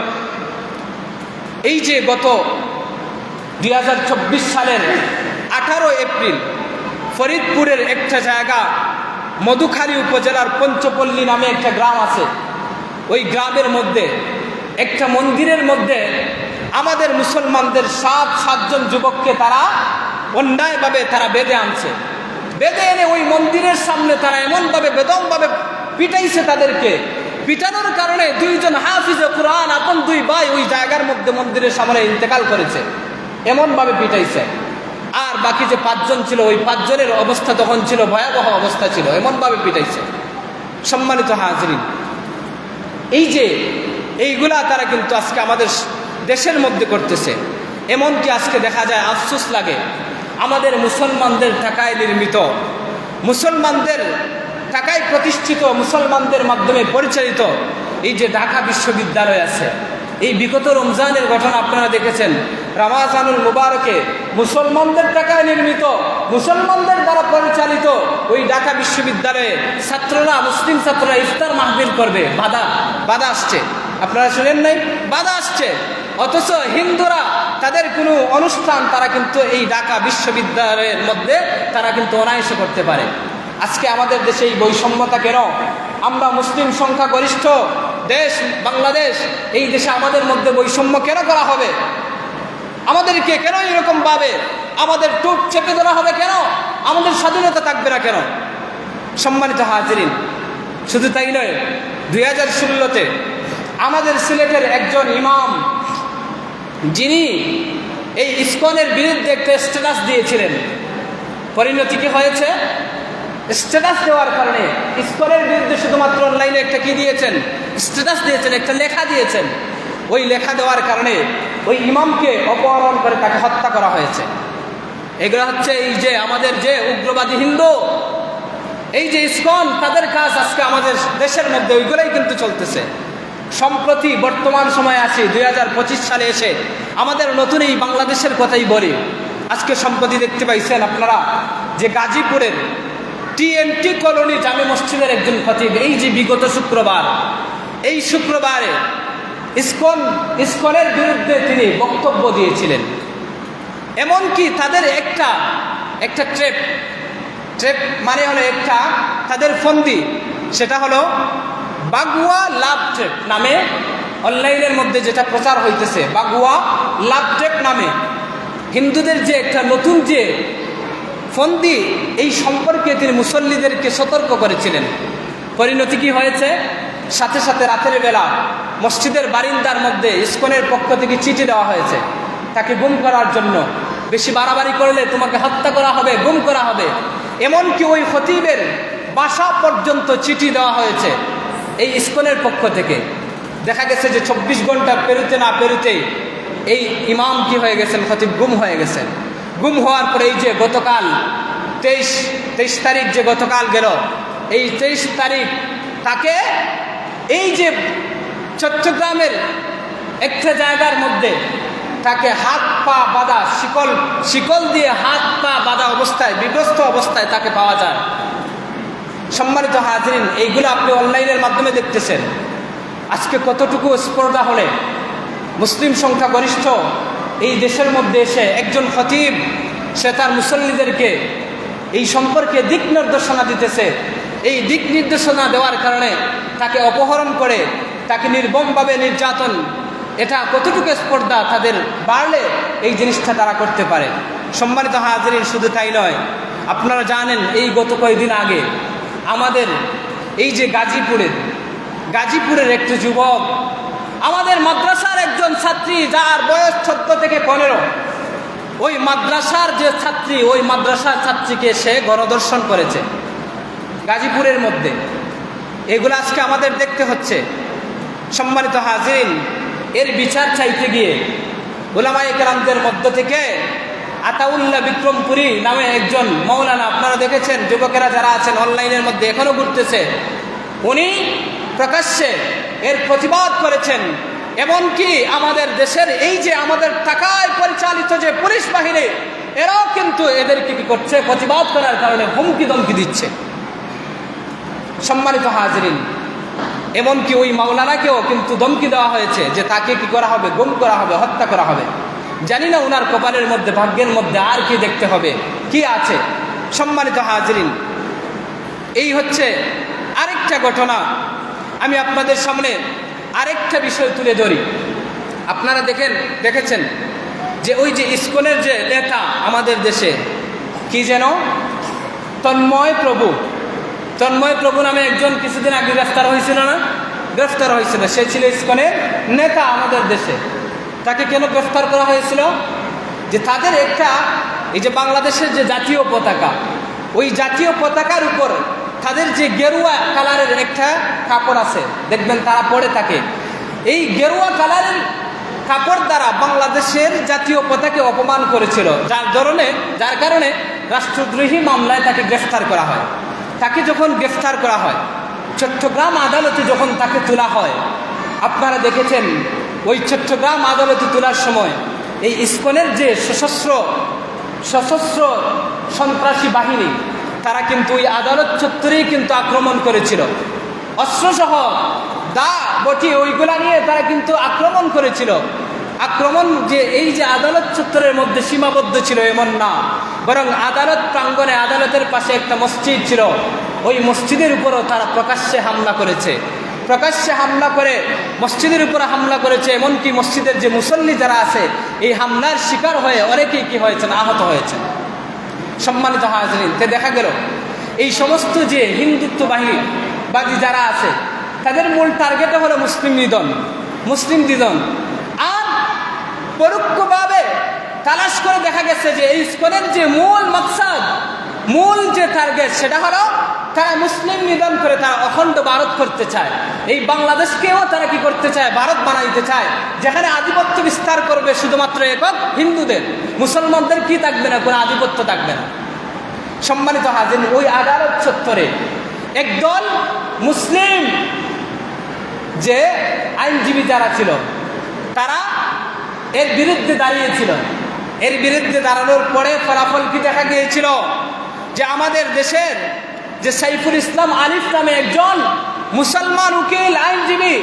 এই যে গত 2024 সালের 18 এপ্রিল ফরিদপুরের একটা জায়গা, মধুখালী উপজেলার পঞ্চপল্লী নামে একটা গ্রাম আছে, ওই গ্রামের মধ্যে একটা মন্দিরের মধ্যে আমাদের মুসলমানদের 7 যুবককে তারা অন্যায়ভাবে তারা বেঁধে আনছে। বেঁধে এনে ওই মন্দিরের সামনে তারা এমনভাবে বেদমভাবে পিটাইছে, তাদেরকে পিটানোর কারণে 2 জন হাফিজে কুরআন আপন 2 ভাই ওই জায়গার মধ্যে মন্দিরের সামনে ইন্তেকাল করেছে, এমনভাবে পিটাইছে। আর বাকি যে 5 জন ছিল, ওই 5 জনের অবস্থা তখন ছিল ভয়াবহ অবস্থা ছিল, এমনভাবে পিটাইছে। সম্মানিত হাজরিন, এই যে এইগুলা তারা কিন্তু আজকে আমাদের দেশের মধ্যে করতেছে। এমনকি আজকে দেখা যায়, আফসোস লাগে, আমাদের মুসলমানদের টাকায় নির্মিত, মুসলমানদের টাকায় প্রতিষ্ঠিত, মুসলমানদের মাধ্যমে পরিচালিত এই যে ঢাকা বিশ্ববিদ্যালয় আছে, এই বিগত রমজানের ঘটনা আপনারা দেখেছেন। রমাজানুল মুবারকে মুসলমানদের টাকায় নির্মিত, মুসলমানদের দ্বারা পরিচালিত ওই ঢাকা বিশ্ববিদ্যালয়ে ছাত্ররা, মুসলিম ছাত্ররা ইফতার মাহফিল করবে, বাধা আসছে। আপনারা শুনেন নাই? বাধা আসছে। অথচ হিন্দুরা তাদের কোনো অনুষ্ঠান তারা কিন্তু এই ঢাকা বিশ্ববিদ্যালয়ের মধ্যে তারা কিন্তু অনায়াসে করতে পারে। আজকে আমাদের দেশে এই বৈষম্যতা কেন? আমরা মুসলিম সংখ্যাগরিষ্ঠ দেশ বাংলাদেশ, এই দেশে আমাদের মধ্যে বৈষম্য কেন করা হবে? আমাদেরকে কেন এরকমভাবে আমাদের টুপ চেপে ধরা হবে? কেন আমাদের স্বাধীনতা থাকবে না কেন? সম্মানিত হাজিরিন, শুধু তাই নয়, 2016-তে আমাদের সিলেটের একজন ইমাম, যিনি এই ইসকনের বিরুদ্ধে একটা স্ট্যাটাস দিয়েছিলেন, পরিণতি কি হয়েছে? স্ট্যাটাস দেওয়ার কারণে ইসকনের বিরুদ্ধে শুধুমাত্র অনলাইনে একটা কি দিয়েছেন? স্ট্যাটাস দিয়েছেন, একটা লেখা দিয়েছেন। ওই লেখা দেওয়ার কারণে ওই ইমামকে অপহরণ করে তাকে হত্যা করা হয়েছে। এগুলো হচ্ছে এই যে আমাদের যে উগ্রবাদী হিন্দু, এই যে ইসকন, তাদের কাজ আজকে আমাদের দেশের মধ্যে ওইগুলোই কিন্তু চলতেছে। সম্প্রতি বর্তমান সময়ে আছি 2025 সালে এসে আমাদের নতুন এই বাংলাদেশের কথাই বলি। আজকে সম্প্রতি দেখতে পাইছেন আপনারা যে গাজীপুরের TNT কলোনি জামে মসজিদের একজন খতিব, এই যে বিগত শুক্রবার, এই শুক্রবারে ইসকনের বিরুদ্ধে তিনি বক্তব্য দিয়েছিলেন। এমনকি তাদের একটা ট্রেপ মানে হলো একটা তাদের ফন্দি, সেটা হলো বাগুয়া লাভ ট্রেপ নামে অনলাইনের মধ্যে যেটা প্রচার হইতেছে, বাগুয়া লাভ ট্রেপ নামে হিন্দুদের যে একটা নতুন যে ফন্দি, এই সম্পর্কে তিনি মুসল্লিদেরকে সতর্ক করেছিলেন। পরিণতি কি হয়েছে? সাথে সাথে রাতের বেলা মসজিদের বারিন্দার মধ্যে ইসকনের পক্ষ থেকে চিঠি দেওয়া হয়েছে তাকে গুম করার জন্য। বেশি বাড়াবাড়ি করলে তোমাকে হত্যা করা হবে, গুম করা হবে। এমনকি ওই খতিবের বাসা পর্যন্ত চিঠি দেওয়া হয়েছে এই ইসকনের পক্ষ থেকে। দেখা গেছে যে 24 ঘন্টা পেরোতে না পেরোতেই এই ইমাম কি হয়ে গেছেন? খতিব গুম হয়ে গেছেন। গুম হওয়ার পরে এই যে গতকাল 23 তারিখ যে গতকাল গেল, এই 23 তারিখ তাকে এই যে চট্টগ্রামের একটা জায়গার মধ্যে তাকে হাত পা বাঁধা, শিকল দিয়ে হাত পা বাঁধা অবস্থায়, বিভ্রস্ত অবস্থায় তাকে পাওয়া যায়। সম্মানিত হাজরিন, এইগুলো আপনি অনলাইনের মাধ্যমে দেখতেছেন। আজকে কতটুকু স্পর্ধা হলে মুসলিম সংখ্যাগরিষ্ঠ এই দেশের মধ্যে এসে একজন খতিব সে তার মুসল্লিদেরকে এই সম্পর্কে দিক নির্দেশনা দিতেছে। এই দিক নির্দেশনা দেওয়ার কারণে তাকে অপহরণ করে তাকে নির্মমভাবে নির্যাতন, এটা কতটুকু স্পর্ধা তাদের বাড়লে এই জিনিসটা তারা করতে পারে। সম্মানিত হাজরিন, শুধু তাই নয়, আপনারা জানেন এই গত কয়েকদিন আগে আমাদের এই যে গাজীপুরের একটি যুবক, আমাদের মাদ্রাসার একজন ছাত্রী যার বয়স 14 থেকে 15, ওই মাদ্রাসার যে ছাত্রী, ওই মাদ্রাসার ছাত্রীকে সে গণধর্ষণ করেছে গাজীপুরের মধ্যে। এগুলো আজকে আমাদের দেখতে হচ্ছে। সম্মানিত হাজিরিন, এর বিচার চাইতে গিয়ে উলামায়ে কেরামদের মধ্য থেকে আতাউল্লাহ বিক্রমপুরী নামে একজন মৌলানা, আপনারা দেখেছেন, যুবকেরা যারা আছেন অনলাইনের মধ্যে এখনো ঘুরতেছে, উনি প্রকাশ্যে এর প্রতিবাদ করেছেন। এমনকি আমাদের দেশের এই যে আমাদের টাকায় পরিচালিত যে পুলিশ বাহিনী, এরাও কিন্তু এদেরকে কি করছে? প্রতিবাদ করার কারণে হুমকি ধমকি দিচ্ছে। সম্মানিত হাজরিন, এমনকি ওই মাওলানাকেও কিন্তু ধমকি দেওয়া হয়েছে যে তাকে কি করা হবে? গুম করা হবে, হত্যা করা হবে। জানি না ওনার কপালের মধ্যে, ভাগ্যের মধ্যে আর কি দেখতে হবে, কি আছে। সম্মানিত হাজরিন, এই হচ্ছে আরেকটা ঘটনা। আমি আপনাদের সামনে আরেকটা বিষয় তুলে ধরি। আপনারা দেখেছেন যে ওই যে ইসকনের যে নেতা আমাদের দেশে, কি যেন তন্ময় প্রভু নামে একজন কিছুদিন আগে গ্রেফতার হয়েছিল না? গ্রেফতার হয়েছিল। সে ছিল ইসকনের নেতা আমাদের দেশে। তাকে কেন গ্রেফতার করা হয়েছিল? যে তাদের একটা এই যে বাংলাদেশের যে জাতীয় পতাকা, ওই জাতীয় পতাকার উপর তাদের যে গেরুয়া কালারের একটা কাপড় আছে, দেখবেন তারা পরে থাকে। এই গেরুয়া কালারের কাপড় দ্বারা বাংলাদেশের জাতীয় পতাকাকে অপমান করেছিল, যার কারণে রাষ্ট্রদ্রোহী মামলায় তাকে গ্রেফতার করা হয়। তাকে যখন গ্রেফতার করা হয়, চট্টগ্রাম আদালতে যখন তাকে তোলা হয়, আপনারা দেখেছেন ওই চট্টগ্রাম আদালতে তোলার সময় এই ইসকনের যে সশস্ত্র সন্ত্রাসী বাহিনী, তারা কিন্তু ওই আদালত চত্বরেই কিন্তু আক্রমণ করেছিল, অস্ত্রসহ দা বটি ওইগুলা নিয়ে তারা কিন্তু আক্রমণ করেছিল। আক্রমণ যে এই যে আদালত চত্বরের মধ্যে সীমাবদ্ধ ছিল এমন না, বরং আদালত প্রাঙ্গণে আদালতের পাশে একটা মসজিদ ছিল, ওই মসজিদের উপরও তারা প্রকাশ্যে হামলা করেছে। প্রকাশ্যে হামলা করে মসজিদের উপরে হামলা করেছে, এমনকি মসজিদের যে মুসল্লি যারা আছে এই হামলার শিকার হয়ে অনেকেই কি হয়েছেন, আহত হয়েছেন। সম্মানিত হাজরিন, তে দেখা গেল এই সমস্ত যে হিন্দুত্ববাদী যারা আছে তাদের মূল টার্গেট হলো মুসলিম নিধন। আর পরোক্ষভাবে তালাশ করে দেখা গেছে যে এই ইসকনের যে মূল মাকসাদ, মূল যে টার্গেট, সেটা হলো তারা মুসলিম নিধন করে তারা অখণ্ড ভারত করতে চায়। এই বাংলাদেশকেও তারা কি করতে চায়, ভারত বানাইতে চায়, যেখানে আধিপত্য বিস্তার করবে শুধুমাত্র একক হিন্দুদের, মুসলমানদের কি থাকবে না, কোনো আধিপত্য থাকবে না। সম্মানিত হাজির, ওই আদালত চত্বরে একদল মুসলিম যে আইনজীবী যারা ছিল তারা এর বিরুদ্ধে দাঁড়িয়েছিল। এর বিরুদ্ধে দাঁড়ানোর পরে ফলাফল কি দেখা গিয়েছিল, যে আমাদের দেশের যে সাইফুল ইসলাম আলিফ নামে একজন মুসলমান উকিল আইনজীবী,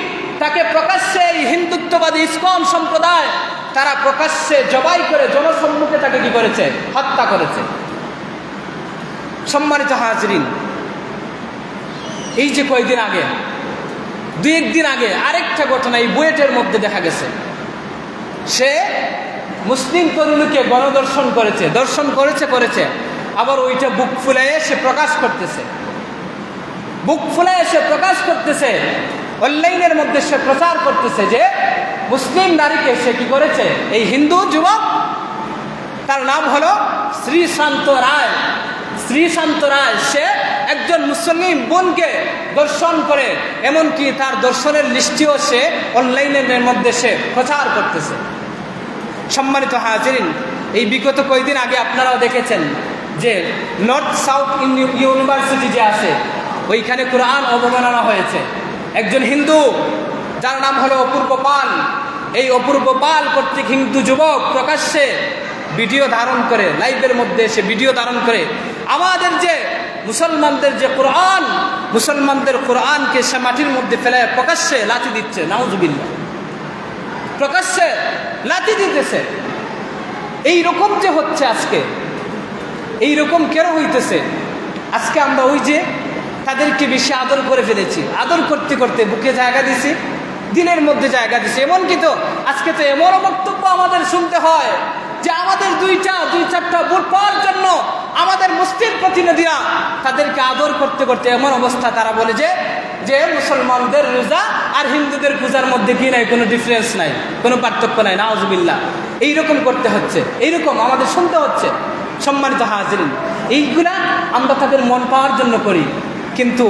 তাকে প্রকাশ্যে এই হিন্দুত্ববাদী ইসকন সম্প্রদায় তারা প্রকাশ্যে জবাই করে জনসম্মুখে তাকে কি করেছে, হত্যা করেছে। সম্মানিত হাজরিন, এই যে কয়েকদিন আগে, দুই একদিন আগে আরেকটা ঘটনা এই বুয়েটের মধ্যে দেখা গেছে। সে মুসলিম তরুণীকে গণদর্শন করেছে, আবার ওইটা বুক ফুলাইয়ে সে প্রকাশ করতেছে, অনলাইনের মধ্যে সে প্রচার করতেছে যে মুসলিম নারীকে সে কি করেছে, এই হিন্দু যুবক, তার নাম হলো শ্রীশান্ত রায়, সে একজন মুসলিম বোনকে দর্শন করে, এমনকি তার দর্শনের লিস্টিও সে অনলাইনের মধ্যে সে প্রচার করতেছে। সম্মানিত হাজিরিন, এই বিগত কয়েকদিন আগে আপনারাও দেখেছেন যে নর্থ সাউথ ইউনিভার্সিটি যে আছে, ওইখানে কোরআন অবমাননা হয়েছে। একজন হিন্দু যার নাম হলো অপূর্ব পাল, এই অপূর্ব পাল কর্তৃক হিন্দু যুবক প্রকাশ্যে ভিডিও ধারণ করে, লাইভের মধ্যে এসে ভিডিও ধারণ করে আমাদের যে মুসলমানদের যে কোরআন, মুসলমানদের কোরআনকে সে মাটির মধ্যে ফেলে প্রকাশ্যে লাথি দিচ্ছে, নাউজুবিল্লাহ, প্রকাশ্যে লাথি দিতেছে। এইরকম যে হচ্ছে আজকে, এইরকম কেন হইতেছে? আজকে আমরা ওই যে তাদেরকে বেশি আদর করে ফেলেছি, আদর করতে করতে বুকে জায়গা দিছি, দিনের মধ্যে জায়গা দিছি। এমনকি তো আজকে তো এমনও বক্তব্য আমাদের শুনতে হয় যে আমাদের দুই চারটা ভোট পাওয়ার জন্য আমাদের মুসলিম প্রতিনিধিরা তাদেরকে আদর করতে করতে এমন অবস্থা, তারা বলে যে মুসলমানদের রোজা আর হিন্দুদের পূজার মধ্যে কি নাই, কোনো ডিফারেন্স নাই, কোনো পার্থক্য নাই, নাউজুবিল্লাহ। এইরকম করতে হচ্ছে, এইরকম আমাদের শুনতে হচ্ছে। সম্মানিত হাজিরিন, এইগুলা আমরা তাদের মন পাওয়ার জন্য করি, কিন্তু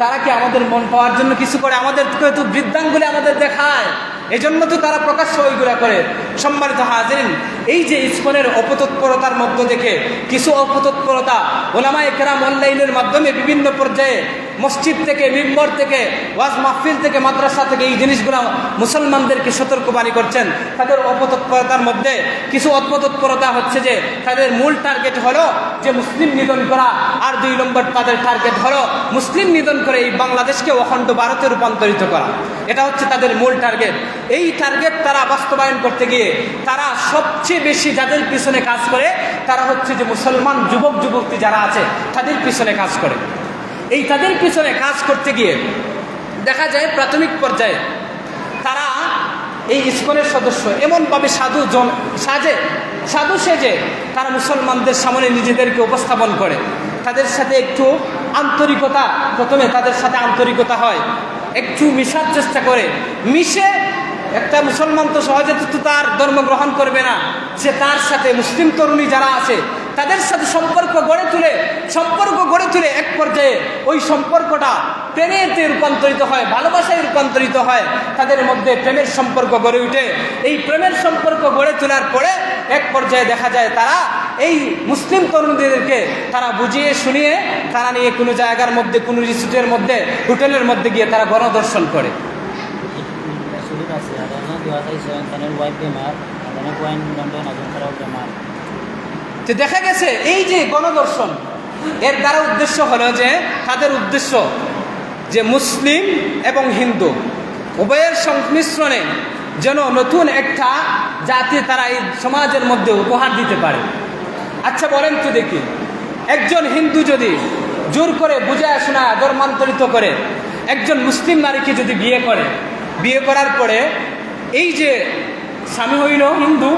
তারা কি আমাদের মন পাওয়ার জন্য কিছু করে? আমাদেরকে তো বৃদ্ধাঙ্গুলি আমাদের দেখায়, এজন্য তো তারা প্রকাশ্য ওইগুলা করে। সম্মানিত হাজিরিন, এই যে ইসকনের অপতৎপরতার মধ্য থেকে কিছু অপতৎপরতা ওলামায়ে কেরাম অনলাইনের মাধ্যমে বিভিন্ন পর্যায়ে মসজিদ থেকে, মিম্বর থেকে, ওয়াজ মাহফিল থেকে, মাদ্রাসা থেকে এই জিনিসগুলো মুসলমানদেরকে সতর্কবাণী করছেন। তাদের অপতৎপরতার মধ্যে কিছু অপতৎপরতা হচ্ছে যে তাদের মূল টার্গেট হলো যে মুসলিম নিধন করা, আর 2 নম্বর তাদের টার্গেট হলো মুসলিম নিধন করে এই বাংলাদেশকে অখণ্ড ভারতে রূপান্তরিত করা। এটা হচ্ছে তাদের মূল টার্গেট। এই টার্গেট তারা বাস্তবায়ন করতে গিয়ে তারা সবচেয়ে বেশি যাদের পিছনে কাজ করে, তারা হচ্ছে যে মুসলমান যুবক যুবতী যারা আছে তাদের পিছনে কাজ করে। এই তাদের পিছনে কাজ করতে গিয়ে দেখা যায় প্রাথমিক পর্যায়ে তারা এই ইসকনের সদস্য এমনভাবে সাধু সেজে তারা মুসলমানদের সামনে নিজেদেরকে উপস্থাপন করে। তাদের সাথে একটু আন্তরিকতা, প্রথমে তাদের সাথে আন্তরিকতা হয়, একটু মিশার চেষ্টা করে। মিশে একটা মুসলমান তো সহজে তো তার ধর্ম গ্রহণ করবে না, সে তার সাথে মুসলিম তরুণী যারা আছে তাদের সাথে সম্পর্ক গড়ে তুলে এক পর্যায়ে ওই সম্পর্কটা প্রেমেতে রূপান্তরিত হয়, ভালোবাসায় রূপান্তরিত হয়, তাদের মধ্যে প্রেমের সম্পর্ক গড়ে উঠে। এই প্রেমের সম্পর্ক গড়ে তোলার পরে এক পর্যায়ে দেখা যায় তারা এই মুসলিম তরুণদেরকে তারা বুঝিয়ে শুনিয়ে তারা নিয়ে কোনো জায়গার মধ্যে, কোনো রিসোর্টের মধ্যে, হোটেলের মধ্যে গিয়ে তারা গণদর্শন করে। তো দেখা গেছে এই যে গণদর্শন, এর দ্বারা উদ্দেশ্য হলো যে তাদের উদ্দেশ্য যে মুসলিম এবং হিন্দু উভয়ের সংমিশ্রণে যেন নতুন একটা জাতি তারা এই সমাজের মধ্যে উপহার দিতে পারে। আচ্ছা বলেন তো দেখি, একজন হিন্দু যদি জোর করে বুঝায় শোনায় ধর্মান্তরিত করে একজন মুসলিম নারীকে যদি বিয়ে করার পরে এই যে স্বামী হইল হিন্দু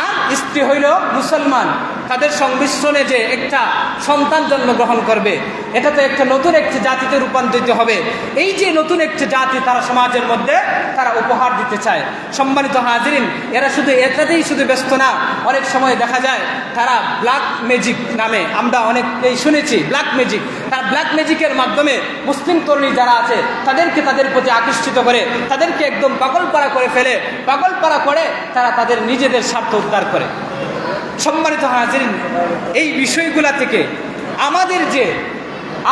আর স্ত্রী হইল মুসলমান, তাদের সংমিশ্রণে যে একটা সন্তান জন্মগ্রহণ করবে, এটা তো একটা নতুন একটি জাতিতে রূপান্তরিত হবে। এই যে নতুন একটি জাতি তারা সমাজের মধ্যে তারা উপহার দিতে চায়। সম্মানিত হাজিরিন, এরা শুধু এটাতেই শুধু ব্যস্ত না, অনেক সময় দেখা যায় তারা ব্ল্যাক ম্যাজিক নামে আমরা অনেকেই শুনেছি, ব্ল্যাক ম্যাজিক, তারা ব্ল্যাক ম্যাজিকের মাধ্যমে মুসলিম তরুণী যারা আছে তাদেরকে তাদের প্রতি আকর্ষিত করে, তাদেরকে একদম পাগলপাড়া করে ফেলে, পাগলপাড়া করে তারা তাদের নিজেদের স্বার্থ উদ্ধার করে। সম্মানিত হাজিরিন, এই বিষয়গুলা থেকে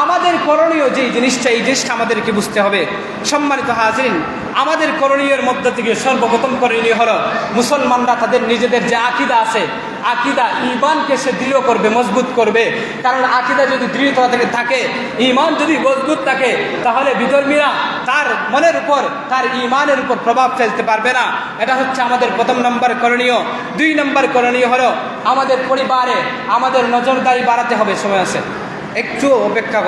আমাদের করণীয় যে জিনিসটা, এই জিনিসটা আমাদেরকে বুঝতে হবে। সম্মানিত হাজিরিন, আমাদের করণীয়ের মধ্য থেকে সর্বপ্রথম করণীয় হলো মুসলমানরা তাদের নিজেদের যে আকিদা আছে, আকিদা ঈমানকে সে দৃঢ় করবে, মজবুত করবে। কারণ আকিদা যদি দৃঢ়তা থেকে থাকে, ঈমান যদি মজবুত থাকে, তাহলে বিধর্মীরা তার মনের উপর, তার ঈমানের উপর প্রভাব ফেলতে পারবে না। এটা হচ্ছে আমাদের প্রথম নম্বর করণীয়। 2 নম্বর করণীয় হলো আমাদের পরিবারে আমাদের নজরদারি বাড়াতে হবে। সময় আছে, একটু অপেক্ষা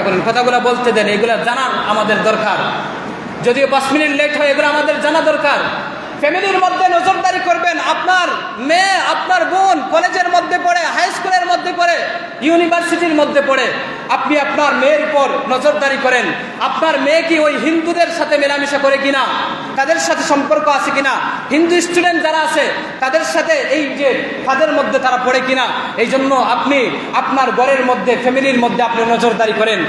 করেন, কথাগুলো বলতে দেন, এগুলো জানা আমাদের দরকার। যদিও 5 মিনিট লেট হয়, এগুলো আমাদের জানা দরকার। ফ্যামিলির মধ্যে নজরদারি করবেন। আপনার মেয়ে, আপনার বোন কলেজের মধ্যে পড়ে, হাই স্কুলের মধ্যে পড়ে, ইউনিভার্সিটির মধ্যে পড়ে, আপনি আপনার মেয়ের উপর নজরদারি করেন। আপনার মেয়ে কি ওই হিন্দুদের সাথে মেলামেশা করে কিনা, তাদের সাথে সম্পর্ক আছে কিনা, হিন্দু স্টুডেন্ট যারা আছে তাদের সাথে এই যে তাদের মধ্যে তারা পড়ে কিনা। এই জন্য আপনি আপনার ঘরের মধ্যে, ফ্যামিলির মধ্যে আপনি নজরদারি করেন।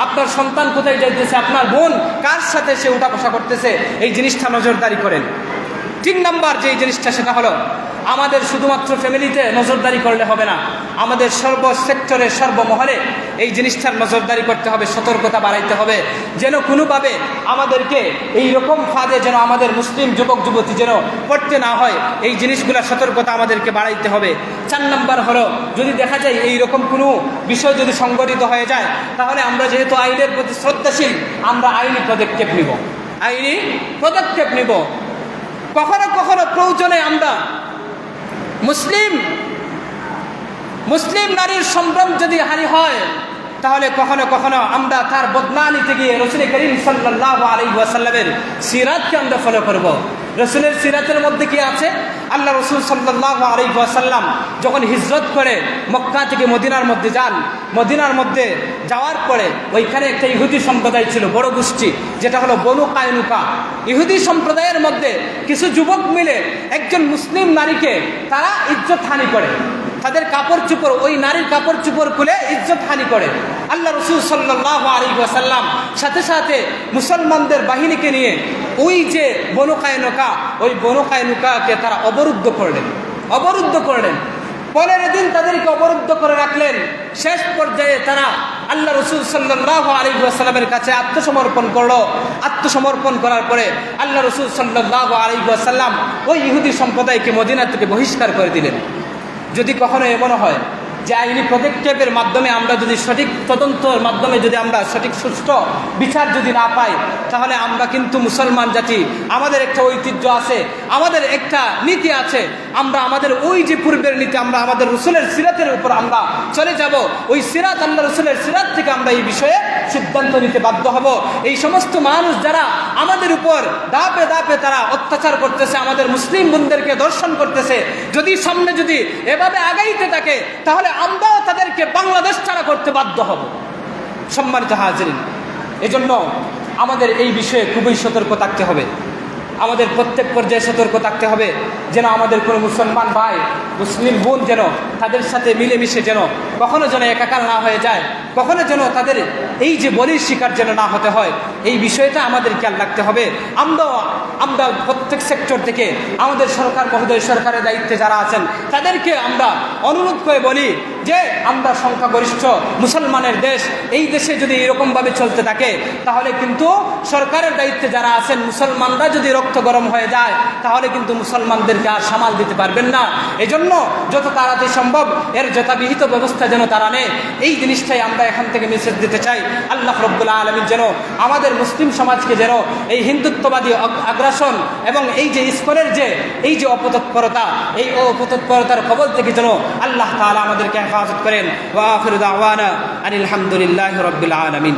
আপনার সন্তান কোথায় যাইতেছে, আপনার বোন কার সাথে সে উঠা বসা করতেছে, এই জিনিসটা নজরদারি করেন। 3 নাম্বার যে জিনিসটা, সেটা হলো আমাদের শুধুমাত্র ফ্যামিলিতে নজরদারি করলে হবে না, আমাদের সর্ব সেক্টরে, সর্বমহলে এই জিনিসটার নজরদারি করতে হবে, সতর্কতা বাড়াইতে হবে, যেন কোনোভাবে আমাদেরকে এই রকম ফাঁদে যেন আমাদের মুসলিম যুবক যুবতী যেন পড়তে না হয়। এই জিনিসগুলো সতর্কতা আমাদেরকে বাড়াইতে হবে। 4 নাম্বার হলো, যদি দেখা যায় এই রকম কোনো বিষয় যদি সংঘটিত হয়ে যায়, তাহলে আমরা যেহেতু আইনের প্রতি শ্রদ্ধাশীল, আমরা আইনি পদক্ষেপ নিব। কখনো কখনো প্রয়োজনে আমরা মুসলিম নারীর সম্ভ্রম যদি হানি হয়, তাহলে কখনো কখনো আমরা তার বদলা নিতে গিয়ে রাসূল করিম সাল্লাল্লাহু আলাইহি ওয়াসাল্লামের সিরাতকে আমরা ফলো করব। রাসূলের সিরাতের মধ্যে কি আছে? আল্লাহ রাসূল সাল্লাল্লাহু আলাইহি ওয়াসাল্লাম যখন হিজরত করে মক্কা থেকে মদিনার মধ্যে যান, মদিনার মধ্যে যাওয়ার পরে ওইখানে একটা ইহুদি সম্প্রদায় ছিল, বড় গোষ্ঠী, যেটা হলো বনু কায়নুকা। ইহুদি সম্প্রদায়ের মধ্যে কিছু যুবক মিলে একজন মুসলিম নারীকে তারা ইজ্জত হানি করে, তাদের কাপড় চোপড়, ওই নারীর কাপড় চোপড় খুলে ইজ্জত হানি করে। আল্লাহ রাসূল সাল্লাল্লাহু আলাইহি ওয়াসাল্লাম সাথে সাথে মুসলমানদের বাহিনীকে নিয়ে ওই যে বনু কায়নুকা, ওই বনু কায়নুকাকে তারা অবরুদ্ধ করলেন। 15 দিন তাদেরকে অবরুদ্ধ করে রাখলেন। শেষ পর্যায়ে তারা আল্লাহ রাসূল সাল্লাল্লাহু আলাইহি ওয়াসাল্লামের কাছে আত্মসমর্পণ করলো। আত্মসমর্পণ করার পরে আল্লাহ রাসূল সাল্লাল্লাহু আলাইহি ওয়াসাল্লাম ওই ইহুদি সম্প্রদায়কে মদিনা থেকে বহিষ্কার করে দিলেন। যদি কখনো এমন হয় যে আইনি পদক্ষেপের মাধ্যমে আমরা যদি সঠিক তদন্তের মাধ্যমে যদি আমরা সঠিক সুষ্ঠু বিচার যদি না পাই, তাহলে আমরা কিন্তু মুসলমান জাতি, আমাদের একটা ঐতিহ্য আছে, আমাদের একটা নীতি আছে, আমরা আমাদের ওই যে পূর্বের নীতি, আমরা আমাদের রাসূলের সিরাতের উপর আমরা চলে যাব। ওই সিরাত, আল্লাহ রাসূলের সিরাত থেকে আমরা এই বিষয়ে সিদ্ধান্ত নিতে বাধ্য হব। এই সমস্ত মানুষ যারা আমাদের উপর ধাপে ধাপে তারা অত্যাচার করতেছে, আমাদের মুসলিম বোনদেরকে দর্শন করতেছে, যদি সামনে যদি এভাবে আগাইতে থাকে, তাহলে আমরাও তাদেরকে বাংলাদেশ ছাড়া করতে বাধ্য হব। সম্মানিত হাজিরিন, এজন্য আমাদের এই বিষয়ে খুবই সতর্ক থাকতে হবে। আমাদের প্রত্যেক পর্যায়ে সতর্ক থাকতে হবে যেন আমাদের কোনো মুসলমান ভাই মুসলিম বোন যেন তাদের সাথে মিলেমিশে যেন কখনো যেন একাকার না হয়ে যায়, কখনো যেন তাদের এই যে বলির শিকার যেন না হতে হয়, এই বিষয়টা আমাদের খেয়াল রাখতে হবে। আমরা প্রত্যেক সেক্টর থেকে আমাদের সরকার মহোদয়, সরকারের দায়িত্বে যারা আছেন তাদেরকে আমরা অনুরোধ করে বলি যে আমরা সংখ্যাগরিষ্ঠ মুসলমানের দেশ, এই দেশে যদি এরকমভাবে চলতে থাকে তাহলে কিন্তু সরকারের দায়িত্বে যারা আছেন মুসলমানরা যদি রক্ত গরম হয়ে যায় তাহলে কিন্তু মুসলমানদেরকে আর সামাল দিতে পারবেন না। এজন্য যত তাড়াতাড়ি সম্ভব এর যথাবিহিত ব্যবস্থা যেন তারা নেয়, এই জিনিসটাই আমরা এখান থেকে মেসেজ দিতে চাই। আল্লাহ রাব্বুল আলামিন যেন আমাদের মুসলিম সমাজকে যেন এই হিন্দুত্ববাদী আগ্রাসন এবং এই যে ইসকনের যে এই যে অপতৎপরতা, এই অপতৎপরতার কবল থেকে যেন আল্লাহ তাআলা আমাদেরকে হেফাজত করেন। ওয়া আখিরু দাওয়ানা আনিল হামদুলিল্লাহি রাব্বিল আলামিন।